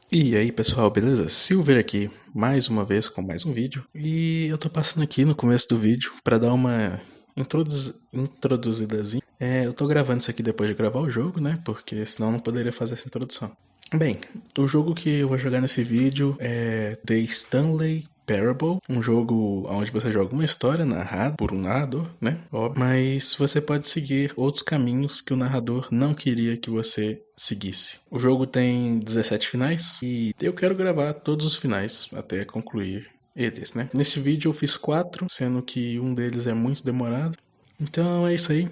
E aí pessoal, beleza? Silver aqui, mais uma vez com mais um vídeo. E eu tô passando aqui no começo do vídeo pra dar uma introduzidazinha. Eu tô gravando isso aqui depois de gravar o jogo, né? Porque senão eu não poderia fazer essa introdução. Bem, o jogo que eu vou jogar nesse vídeo é The Stanley Parable, um jogo onde você joga uma história narrada por um narrador, né? Óbvio. Mas você pode seguir outros caminhos que o narrador não queria que você seguisse. O jogo tem 17 finais e eu quero gravar todos os finais até concluir eles, né? Nesse vídeo eu fiz 4, sendo que um deles é muito demorado. Então é isso aí.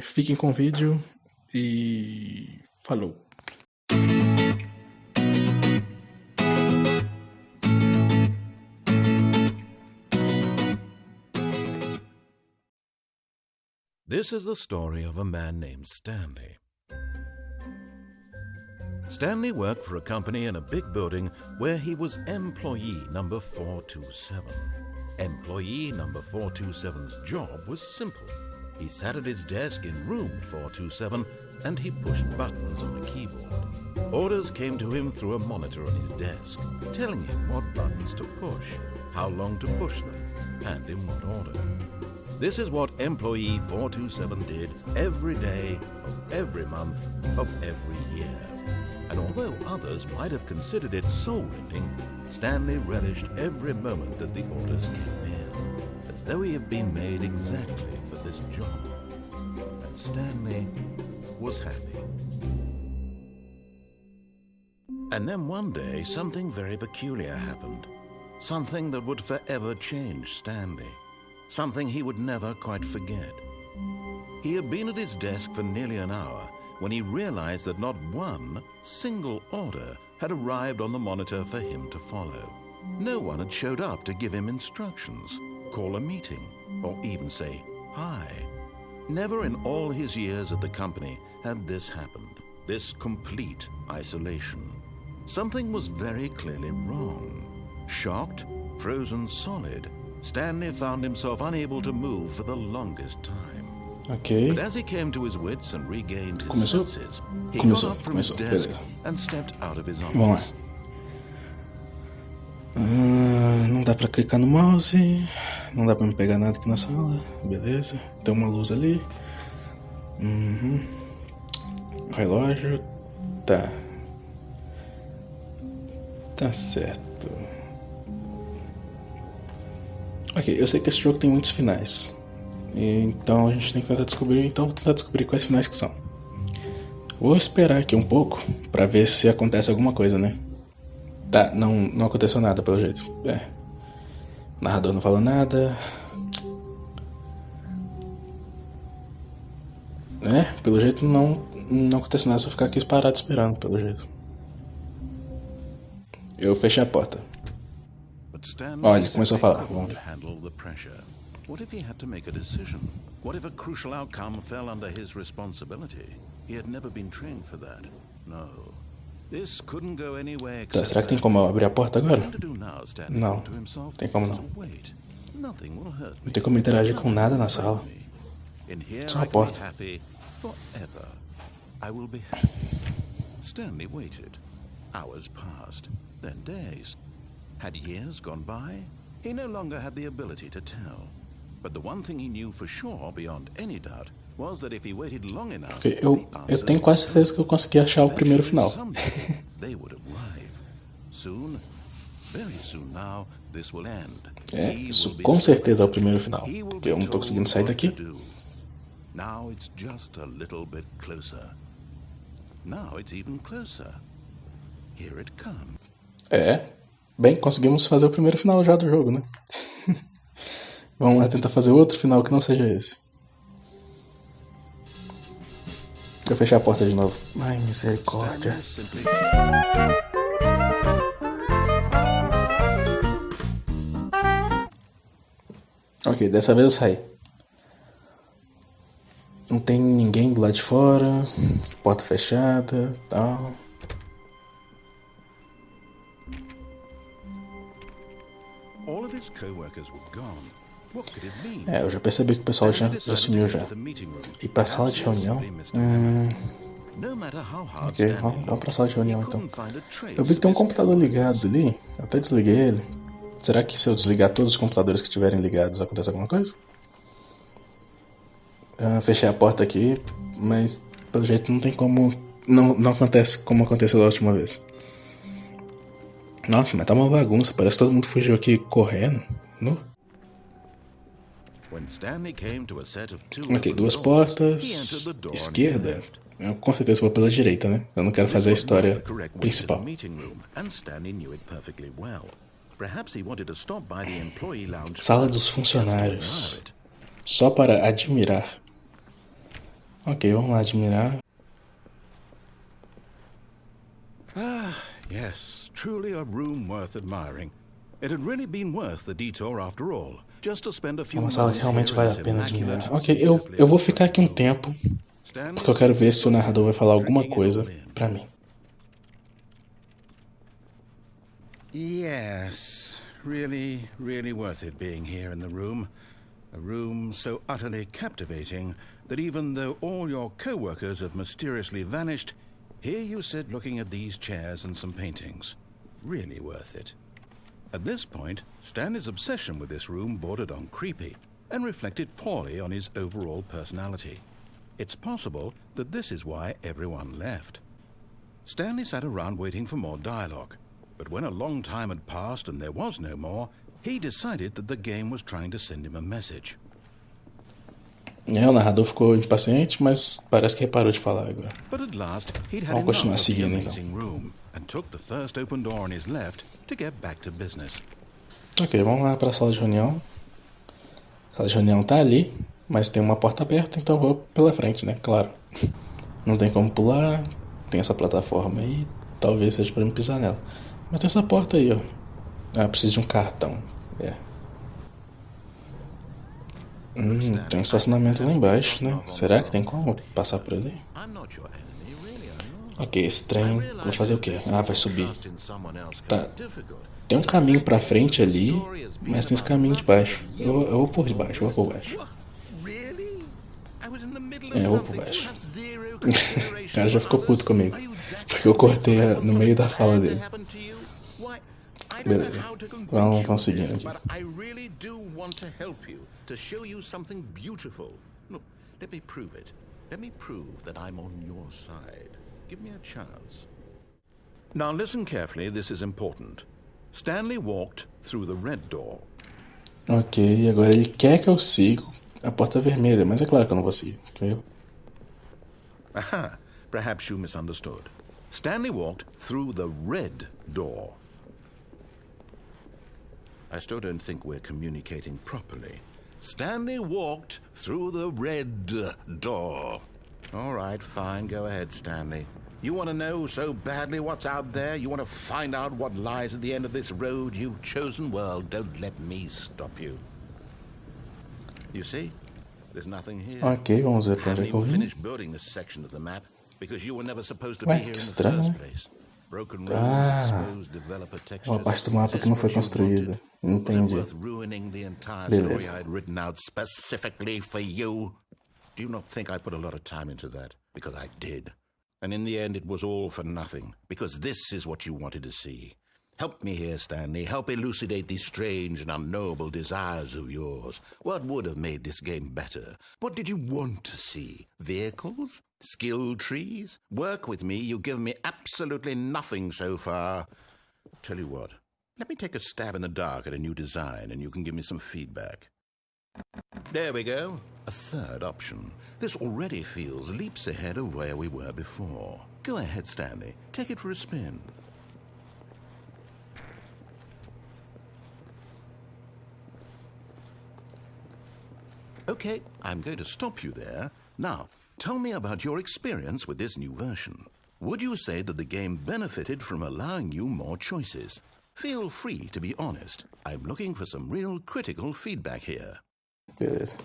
Fiquem com o vídeo e falou! This is the story of a man named Stanley. Stanley worked for a company in a big building where he was employee number 427. Employee number 427's job was simple. He sat at his desk in room 427 and he pushed buttons on a keyboard. Orders came to him through a monitor on his desk, telling him what buttons to push, how long to push them, and in what order. This is what employee 427 did every day of every month of every year. And although others might have considered it soul-rending, Stanley relished every moment that the orders came in, as though he had been made exactly for this job. And Stanley was happy. And then one day, something very peculiar happened. Something that would forever change Stanley. Something he would never quite forget. He had been at his desk for nearly an hour when he realized that not one single order had arrived on the monitor for him to follow. No one had showed up to give him instructions, call a meeting, or even say hi. Never in all his years at the company had this happened, this complete isolation. Something was very clearly wrong. Shocked, frozen solid, Stanley found himself unable to move for the longest time. Ok. But as he came to his wits and regained his Começou? senses, he got up from his desk Beleza. and stepped out of his Vamos office. lá. Não dá pra clicar no mouse. Não dá pra me pegar nada aqui na sala. Beleza. Tem uma luz ali. Relógio. Tá. Tá certo. Ok, eu sei que esse jogo tem muitos finais. Então a gente tem que tentar descobrir. Então vou tentar descobrir quais finais que são. Vou esperar aqui um pouco pra ver se acontece alguma coisa, né? Tá, não aconteceu nada pelo jeito. O narrador não falou nada. Pelo jeito não acontece nada se eu ficar aqui parado esperando, pelo jeito. Eu fechei a porta. Olha, começou a falar. Vamos ver. What if he had to make a decision? What if a crucial outcome fell under his responsibility? He had never been trained for that. No. This couldn't go anywhere except. Tá, será que tem como eu abrir a porta agora? Não. Tem como não. Não tem como interagir com nada na sala. Só a porta. Stanley waited. Hours passed, then days. Had years gone by? He no longer had the ability to tell. But the one thing he knew for sure, beyond any doubt, was that if he waited long enough, eu tenho quase certeza que eu consegui achar o primeiro final. They would arrive. Soon, very soon now, this will end. Isso com certeza é o primeiro final. Porque eu não tô conseguindo sair daqui. Now it's just a little bit closer. Now it's even closer. Here it comes. Bem, conseguimos fazer o primeiro final já do jogo, né? Vamos lá tentar fazer outro final que não seja esse. Deixa eu fechar a porta de novo. Ai, misericórdia. Ok, dessa vez eu saí. Não tem ninguém do lado de fora. Porta fechada, tal. Eu já percebi que o pessoal já sumiu já. E pra sala de reunião? No matter how hard Ok, Stanley vamos pra sala de reunião he então. couldn't find a trace Eu vi que tem um of his computador ligado ali. Eu até desliguei ele. Será que se eu desligar todos os computadores que estiverem ligados, acontece alguma coisa? Fechei a porta aqui, mas pelo jeito não tem como. Não acontece como aconteceu da última vez. Nossa, mas tá uma bagunça. Parece que todo mundo fugiu aqui correndo. No? When Stanley came to a set of two Ok, open duas doors, he portas. entered the door on Esquerda. the left. Eu com certeza vou pela direita, né? Eu não quero fazer a This was not história the correct way to principal. the meeting room, and Stanley knew it perfectly well. Perhaps he wanted to stop by the employee lounge Sala first, dos just to funcionários. admire it. Só para admirar. Ok, vamos lá admirar. Yes, truly a room worth admiring. It had really been worth the detour after all, just to spend a É few uma sala que moments realmente here in vale a this pena immaculate, admirar. Ok, eu vou ficar aqui um tempo, porque eu quero ver se o narrador vai falar alguma coisa pra mim. Yes, really, really worth it being here in the room. A room so utterly captivating that even though all your co-workers have mysteriously vanished, here you sit looking at these chairs and some paintings. Really worth it. At this point, Stanley's obsession with this room bordered on creepy and reflected poorly on his overall personality. It's possible that this is why everyone left. Stanley sat around waiting for more dialogue. But when a long time had passed and there was no more, he decided that the game was trying to send him a message. O narrador ficou impaciente, mas parece que reparou de falar agora. But at last, he'd had Vamos enough continuar of the seguindo, então. amazing room and took the first open door on his left to get back to business. Ok, vamos lá pra sala de reunião. A sala de reunião tá ali, mas tem uma porta aberta, então eu vou pela frente, né? Claro. Não tem como pular, tem essa plataforma aí, talvez seja pra me pisar nela. Mas tem essa porta aí, ó. Ah, preciso de um cartão. É. Tem um estacionamento lá embaixo, né? Será que tem como passar por ali? I'm not your enemy, really, are you? Ok, esse trem. Vou fazer o quê? Ah, vai subir. Trust in someone else can Tá. be difficult. Tem um caminho pra frente ali, mas tem esse caminho de baixo. Eu vou por baixo, eu vou por baixo. Really? I was in the middle of É, eu vou por something. baixo. You have zero O consideration cara já for ficou puto others? comigo. Are you that Porque eu cortei sorry no meio da fala something dele. bad happened to you? Why, I don't Beleza. know how to convince Vamos you of seguindo this, aqui. but I really do want to help you, to show you something beautiful. Look, let me prove it. Let me prove that I'm on your side. Give me a chance. Now listen carefully, this is important. Stanley walked through the red door. Ok, agora ele quer que eu siga a porta vermelha, mas é claro que eu não vou seguir. Ok? Aha, perhaps you misunderstood. Stanley walked through the red door. I still don't think we're communicating properly. Stanley walked through the red door. All right, fine, go ahead, Stanley. You want to know so badly what's out there? You want to find out what lies at the end of this road you've chosen? Well, don't let me stop you. You see? There's nothing here. Ok, vamos ver pra onde Haven't é que eu even vim. finished building this section of the map because you were never supposed to Ué, be here que in the estranho, first né? place. Broken roads, exposed developer textures. Uma parte do mapa Is que não this foi what you construída. wanted? Was it Entendi. worth ruining the entire Beleza. story I'd written out specifically for you? Do you not think I put a lot of time into that? Because I did. And in the end, it was all for nothing, because this is what you wanted to see. Help me here, Stanley. Help elucidate these strange and unknowable desires of yours. What would have made this game better? What did you want to see? Vehicles? Skill trees? Work with me. You've given me absolutely nothing so far. Tell you what, let me take a stab in the dark at a new design, and you can give me some feedback. There we go. A third option. This already feels leaps ahead of where we were before. Go ahead, Stanley. Take it for a spin. Okay, I'm going to stop you there. Now, tell me about your experience with this new version. Would you say that the game benefited from allowing you more choices? Feel free to be honest. I'm looking for some real critical feedback here. Beleza.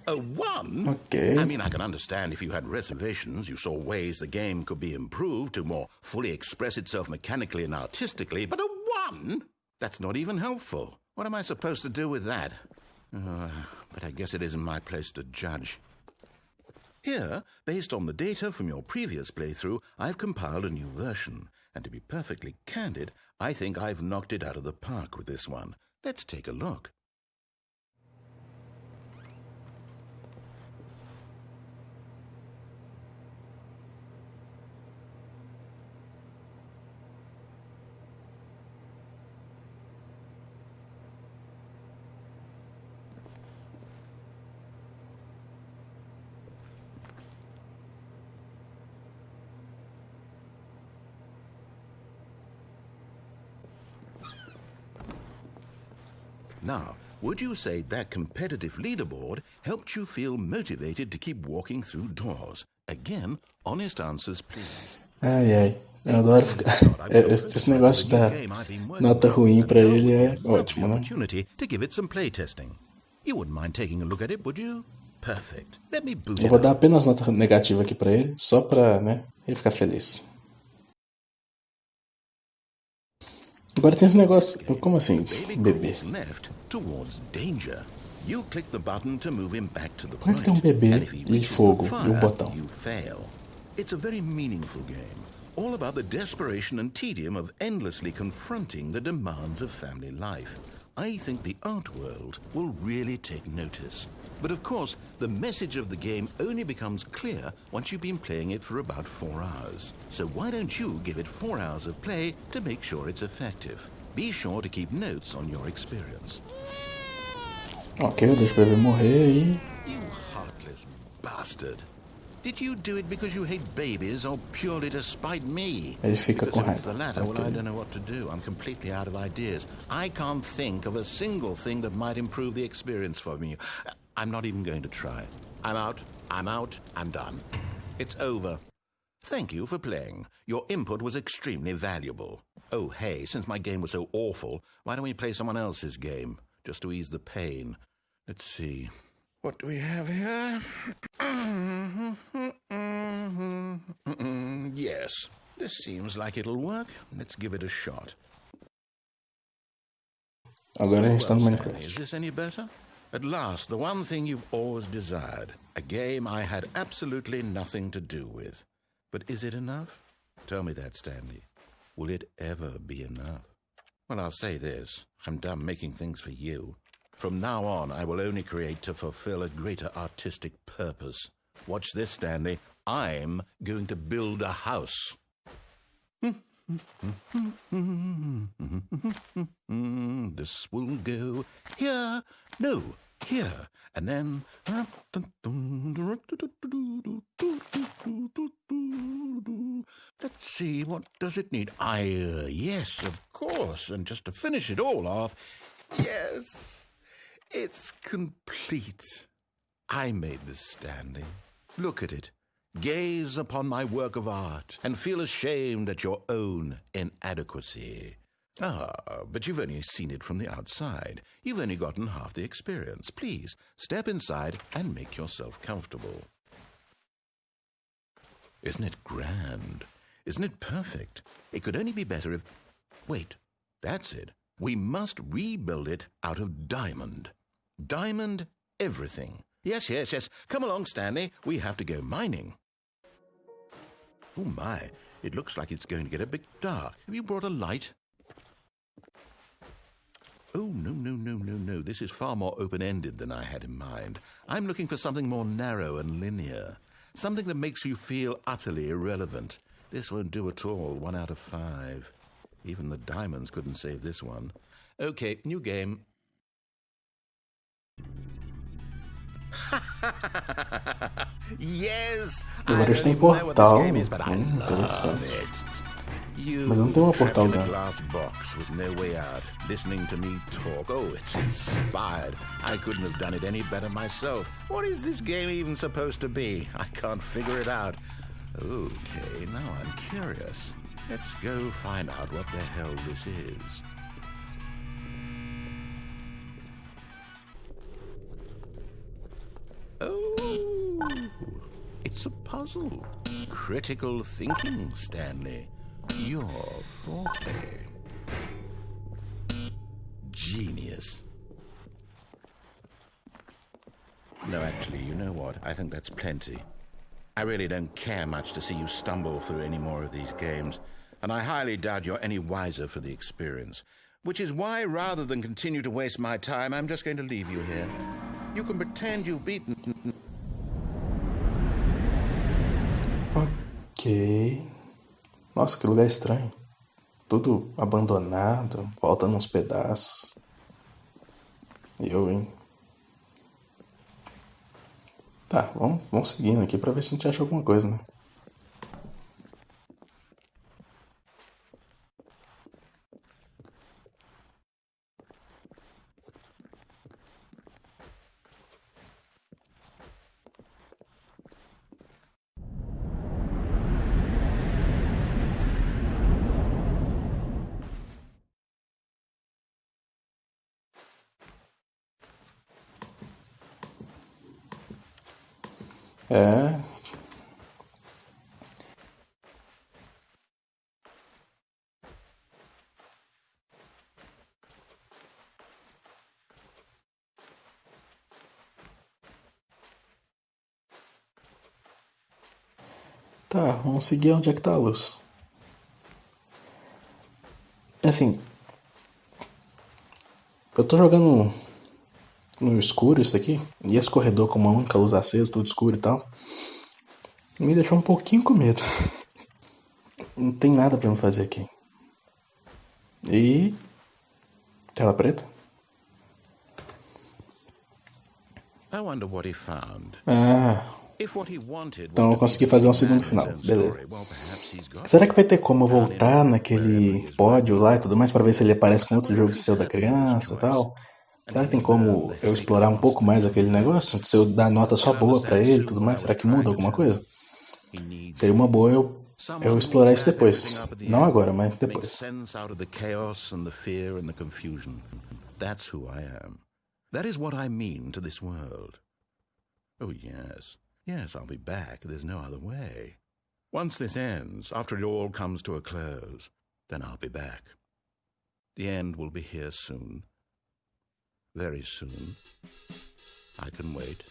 A 1? Ok. I mean, I can understand if you had reservations, you saw ways the game could be improved to more fully express itself mechanically and artistically, but a 1? That's not even helpful. What am I supposed to do with that? But I guess it isn't my place to judge. Here, based on the data from your previous playthrough, I've compiled a new version. And to be perfectly candid, I think I've knocked it out of the park with this one. Let's take a look. Now, would you say that competitive leaderboard helped you feel motivated to keep walking through doors? Again, honest answers, please. Ai, ai. Eu adoro ficar... Esse negócio de dar nota ruim pra ele é ótimo, né? Opportunity to give it some playtesting. You wouldn't mind taking a look at it, would you? Perfect. Let me boot Eu vou dar apenas nota negativa aqui pra ele, só pra, né, ele ficar feliz. Agora tem esse negócio... Como assim, bebê? Por que tem um bebê e fogo e um botão? It's a very meaningful game, all about the desperation and tedium of endlessly confronting the demands of family life. I think the art world will really take notice. But of course, the message of the game only becomes clear once you've been playing it for about 4 hours. So why don't you give it 4 hours of play to make sure it's effective? Be sure to keep notes on your experience. Ok, eu deixo o bebê morrer e... You heartless bastard. Did you do it because you hate babies or purely to spite me? Ele fica com If it's the raiva. latter, well, I don't know what to do. I'm completely out of ideas. I can't think of a single thing that might improve the experience for me. I'm not even going to try. I'm out. I'm done. It's over. Thank you for playing. Your input was extremely valuable. Oh, hey, since my game was so awful, why don't we play someone else's game? Just to ease the pain. Let's see. What do we have here? Yes, this seems like it'll work. Let's give it a shot. Agora a gente tá no Stanley, Minecraft. is this any better? At last, the one thing you've always desired. A game I had absolutely nothing to do with. But is it enough? Tell me that, Stanley. Will it ever be enough? Well, I'll say this. I'm done making things for you. From now on, I will only create to fulfill a greater artistic purpose. Watch this, Stanley. I'm going to build a house. This will go here. No, here. And then... Let's see, what does it need? Yes, of course. And just to finish it all off... Yes, it's complete. I made this, Stanley. Look at it. Gaze upon my work of art and feel ashamed at your own inadequacy. Ah, but you've only seen it from the outside. You've only gotten half the experience. Please, step inside and make yourself comfortable. Isn't it grand? Isn't it perfect? It could only be better if... Wait, that's it. We must rebuild it out of diamond. Diamond everything. Yes. Come along, Stanley. We have to go mining. Oh, my. It looks like it's going to get a bit dark. Have you brought a light? Oh, no. This is far more open-ended than I had in mind. I'm looking for something more narrow and linear. Something that makes you feel utterly irrelevant. This won't do at all. 1 out of 5. Even the diamonds couldn't save this one. Okay, new game. Yes, Agora eles têm portal. Interessante. Mas não tem uma portal trapped in a dela. glass box with no way out, listening to me talk. Oh, it's inspired. I couldn't have done it any better myself. What is this game even supposed to be? I can't figure it out. Okay, now I'm curious. Let's go find out what the hell this is. Oh, it's a puzzle. Critical thinking, Stanley. Your forte. Genius. No, actually, you know what? I think that's plenty. I really don't care much to see you stumble through any more of these games, and I highly doubt you're any wiser for the experience. Which is why, rather than continue to waste my time, I'm just going to leave you here. You can pretend you've beaten... Ok. Nossa, que lugar estranho. Tudo abandonado, faltando uns pedaços. Hein? Tá, vamos seguindo aqui pra ver se a gente acha alguma coisa, né? É. Tá, vamos seguir onde é que tá a luz. Assim, eu tô jogando no escuro isso aqui, e esse corredor com uma única luz acesa, tudo escuro e tal, me deixou um pouquinho com medo. Não tem nada pra me fazer aqui. E... tela preta? I wonder what he found. Ah... Então eu consegui fazer um segundo final, beleza. Será que vai ter como eu voltar naquele pódio lá e tudo mais pra ver se ele aparece com outro jogo seu da criança e tal? Será que tem como eu explorar um pouco mais aquele negócio? Se eu dar nota só boa pra ele e tudo mais, será que muda alguma coisa? Seria uma boa eu explorar isso depois. Não agora, mas depois. That's who I am. That is what I mean to this world. Oh, yes. Yes, I'll be back. There's no other way. Once this ends, after it all comes to a close, then I'll be back. The end will be here soon. Very soon. I can wait.